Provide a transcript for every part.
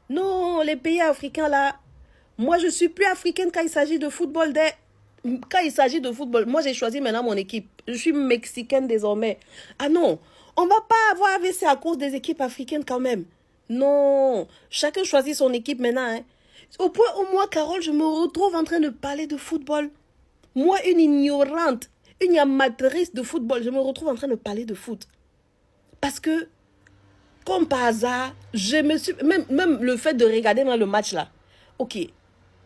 Non, les pays africains là, moi je suis plus africaine quand il s'agit de football. Quand il s'agit de football, moi j'ai choisi maintenant mon équipe. Je suis mexicaine désormais. Ah non, on va pas avoir AVC à cause des équipes africaines quand même. Non, chacun choisit son équipe maintenant. Hein. Au point où moi, Carole, je me retrouve en train de parler de football. Moi, une ignorante, une amatrice de football, je me retrouve en train de parler de foot. Parce que, comme par hasard, je me suis... Même le fait de regarder dans le match là, ok,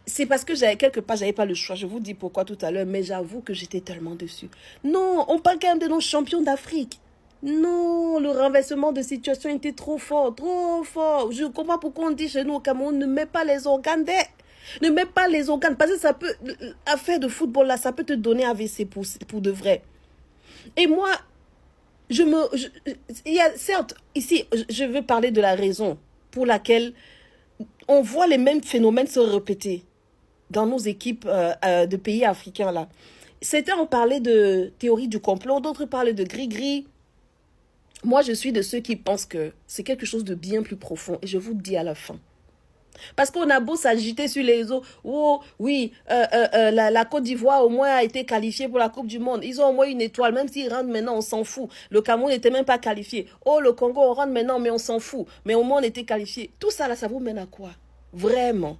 c'est parce que j'avais quelque part, j'avais pas le choix. Je vous dis pourquoi tout à l'heure, mais j'avoue que j'étais tellement dessus. Non, on parle quand même de nos champions d'Afrique. Non, le renversement de situation était trop fort, trop fort. Je comprends pourquoi on dit chez nous au Cameroun, ne mets pas les organes d'air. Ne mets pas les organes, parce que ça peut, affaire de football là, ça peut te donner AVC pour de vrai. Et moi, il y a, certes, ici, je veux parler de la raison pour laquelle on voit les mêmes phénomènes se répéter dans nos équipes de pays africains là. Certains ont parlé de théorie du complot, d'autres parlaient de gris-gris. Moi, je suis de ceux qui pensent que c'est quelque chose de bien plus profond. Et je vous le dis à la fin. Parce qu'on a beau s'agiter sur les eaux. Oh, oui, la Côte d'Ivoire au moins a été qualifiée pour la Coupe du Monde. Ils ont au moins une étoile. Même s'ils rentrent maintenant, on s'en fout. Le Cameroun n'était même pas qualifié. Oh, le Congo, on rentre maintenant, mais on s'en fout. Mais au moins, on était qualifié. Tout ça, là, ça vous mène à quoi? Vraiment?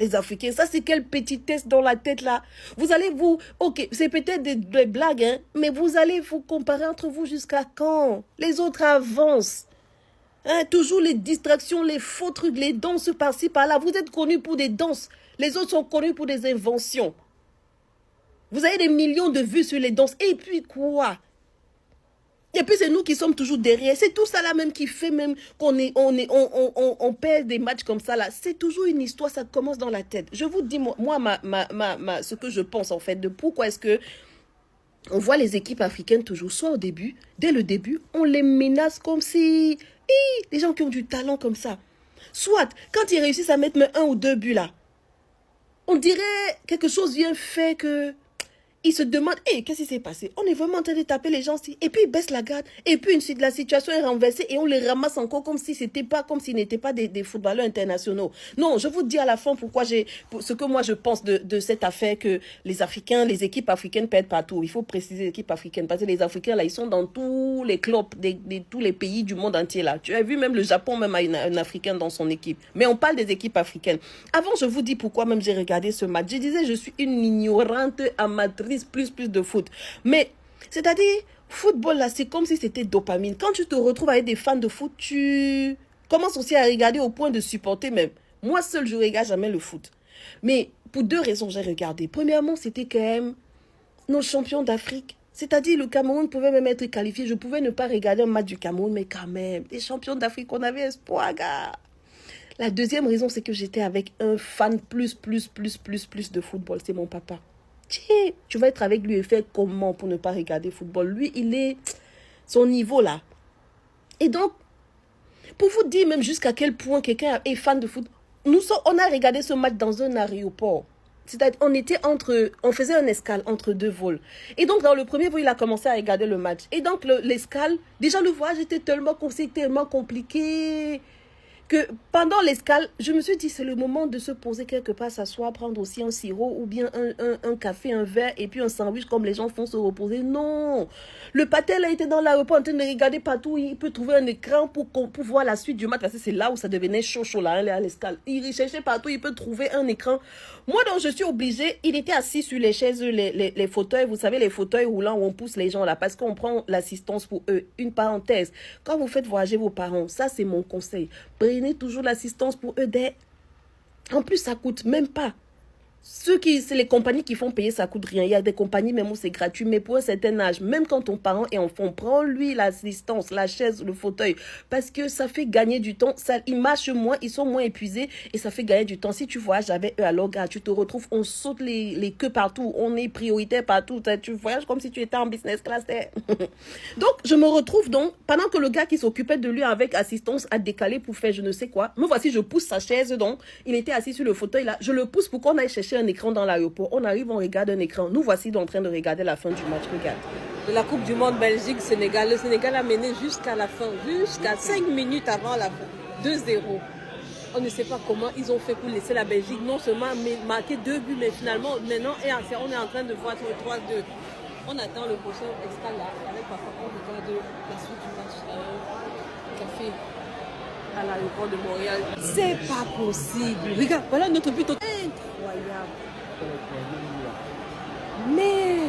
Les Africains, ça c'est quel petit test dans la tête là. Vous allez vous... Ok, c'est peut-être des blagues, hein, mais vous allez vous comparer entre vous jusqu'à quand? Les autres avancent. Hein, toujours les distractions, les faux trucs, les danses par-ci par-là. Vous êtes connus pour des danses. Les autres sont connus pour des inventions. Vous avez des millions de vues sur les danses. Et puis quoi? Et puis c'est nous qui sommes toujours derrière. C'est tout ça là même qui fait même on perd des matchs comme ça là. C'est toujours une histoire, ça commence dans la tête. Je vous dis, moi ce que je pense en fait de pourquoi est-ce que on voit les équipes africaines toujours, soit au début, dès le début, on les menace comme si... les gens qui ont du talent comme ça. Soit, quand ils réussissent à mettre un ou deux buts là, on dirait quelque chose vient faire que... Ils se demandent, qu'est-ce qui s'est passé? On est vraiment en train de taper les gens ici. Et puis ils baissent la garde. Et puis la situation est renversée et on les ramasse encore comme si c'était pas, comme s'ils n'étaient pas des footballeurs internationaux. Non, je vous dis à la fin ce que moi je pense de cette affaire que les Africains, les équipes africaines perdent partout. Il faut préciser les équipes africaines parce que les Africains là, ils sont dans tous les clubs de tous les pays du monde entier là. Tu as vu même le Japon même a un Africain dans son équipe. Mais on parle des équipes africaines. Avant, je vous dis pourquoi même j'ai regardé ce match. Je disais, je suis une ignorante amatrice plus de foot. Mais, c'est-à-dire, football là, c'est comme si c'était dopamine. Quand tu te retrouves avec des fans de foot, tu commences aussi à regarder au point de supporter même. Moi seul, je regarde jamais le foot. Mais, pour deux raisons, j'ai regardé. Premièrement, c'était quand même nos champions d'Afrique. C'est-à-dire, le Cameroun pouvait même être qualifié. Je pouvais ne pas regarder un match du Cameroun, mais quand même, les champions d'Afrique, on avait espoir, gars. La deuxième raison, c'est que j'étais avec un fan plus de football. C'est mon papa. Tu vas être avec lui et faire comment pour ne pas regarder football? Lui, il est son niveau là. Et donc, pour vous dire même jusqu'à quel point quelqu'un est fan de foot, on a regardé ce match dans un aéroport. C'est-à-dire, on faisait un escale entre deux vols. Et donc, dans le premier vol, il a commencé à regarder le match. Et donc, l'escale, déjà le voyage était tellement compliqué que pendant l'escale, je me suis dit, c'est le moment de se poser quelque part, s'asseoir, prendre aussi un sirop ou bien un café, un verre et puis un sandwich comme les gens font se reposer. Non, le patel a été dans l'aéroport en train de regarder partout. Il peut trouver un écran pour voir la suite du match parce que c'est là où ça devenait chaud là, à l'escale. Il cherchait partout, il peut trouver un écran. Moi, donc, je suis obligée, il était assis sur les chaises, les fauteuils, vous savez, les fauteuils roulants où on pousse les gens là parce qu'on prend l'assistance pour eux. Une parenthèse, quand vous faites voyager vos parents, ça c'est mon conseil. Prenez toujours l'assistance pour eux. En plus, ça coûte même pas. C'est les compagnies qui font payer, ça coûte rien. Il y a des compagnies même où c'est gratuit, mais pour un certain âge, même quand ton parent est enfant, on prend lui l'assistance, la chaise, le fauteuil, parce que ça fait gagner du temps. Ils marchent moins, ils sont moins épuisés et ça fait gagner du temps. Si tu voyages avec eux, alors gars, tu te retrouves, on saute les queues partout, on est prioritaire partout. Tu voyages comme si tu étais en business class. Donc, je me retrouve donc, pendant que le gars qui s'occupait de lui avec assistance a décalé pour faire je ne sais quoi, me voici, je pousse sa chaise, donc, il était assis sur le fauteuil là, je le pousse pour qu'on aille chercher un écran dans l'aéroport. On arrive, on regarde un écran. Nous voici en train de regarder la fin du match. Regarde. De la Coupe du Monde Belgique-Sénégal. Le Sénégal a mené jusqu'à la fin, jusqu'à 5 minutes avant la fin. 2-0. On ne sait pas comment ils ont fait pour laisser la Belgique non seulement marquer 2 buts, mais finalement, maintenant, on est en train de voir 3-2. On attend le prochain extra là, avec papa, on regarde la suite du match café à l'aéroport de Montréal. C'est pas possible. Regarde, voilà notre but incroyable. Mais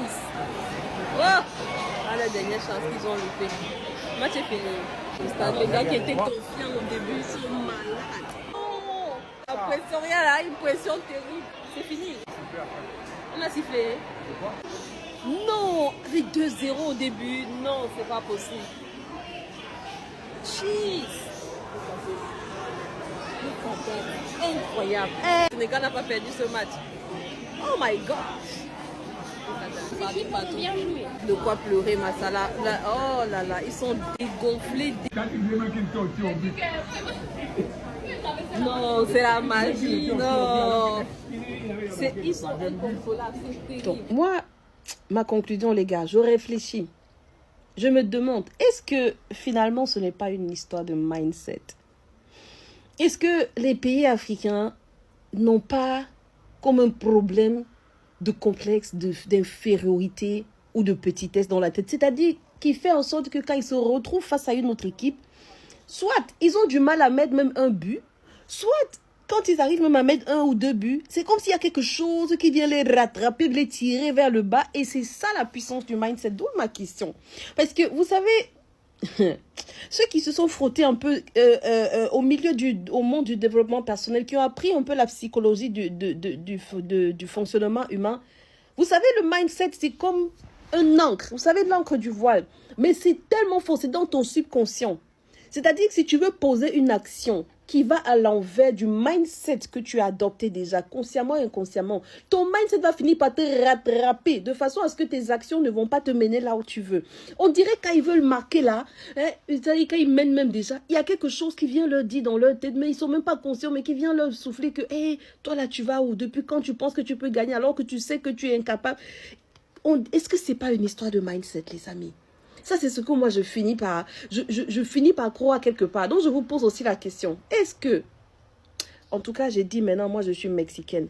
oh, à la dernière chance qu'ils ont loupé. Le match est fini. Les gars qui étaient confiants au début sont malades. Oh, la pression, regarde là, une pression terrible. C'est fini. On a sifflé. Non, avec 2-0 au début, non, c'est pas possible. Cheese. Incroyable. Le Sénégal n'a pas perdu ce match. Oh my God. De quoi pleurer, Massala. Oh là là, ils sont dégonflés. Non, c'est la magie, non. Ils sont inconsolables. Donc, moi, ma conclusion, les gars, je réfléchis. Je me demande, est-ce que finalement ce n'est pas une histoire de mindset? Est-ce que les pays africains n'ont pas comme un problème de complexe, d'infériorité ou de petitesse dans la tête? C'est-à-dire qui fait en sorte que quand ils se retrouvent face à une autre équipe, soit ils ont du mal à mettre même un but, soit quand ils arrivent même à mettre 1 ou 2 buts, c'est comme s'il y a quelque chose qui vient les rattraper, les tirer vers le bas. Et c'est ça la puissance du mindset. D'où ma question. Parce que vous savez, ceux qui se sont frottés un peu au monde du développement personnel, qui ont appris un peu la psychologie du fonctionnement humain, vous savez, le mindset, c'est comme un encre. Vous savez, l'encre du voile. Mais c'est tellement fort, c'est dans ton subconscient. C'est-à-dire que si tu veux poser une action qui va à l'envers du mindset que tu as adopté déjà, consciemment et inconsciemment, ton mindset va finir par te rattraper de façon à ce que tes actions ne vont pas te mener là où tu veux. On dirait quand ils veulent marquer là, c'est-à-dire quand ils mènent même déjà, il y a quelque chose qui vient leur dire dans leur tête, mais ils ne sont même pas conscients, mais qui vient leur souffler que, hey, toi là tu vas où? Depuis quand tu penses que tu peux gagner alors que tu sais que tu es incapable? Est-ce que ce n'est pas une histoire de mindset, les amis? Ça, c'est ce que moi, je finis par croire quelque part. Donc, je vous pose aussi la question. Est-ce que, en tout cas, j'ai dit maintenant, moi, je suis mexicaine.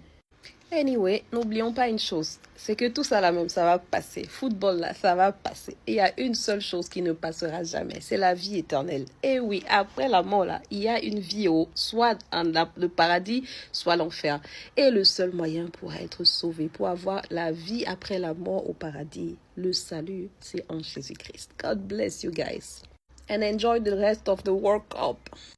Anyway, n'oublions pas une chose. C'est que tout ça là même, ça va passer. Football là, ça va passer. Et il y a une seule chose qui ne passera jamais. C'est la vie éternelle. Et oui, après la mort là, il y a une vie soit le paradis, soit l'enfer. Et le seul moyen pour être sauvé, pour avoir la vie après la mort au paradis, le salut, c'est en Jésus-Christ. God bless you guys. And enjoy the rest of the World Cup.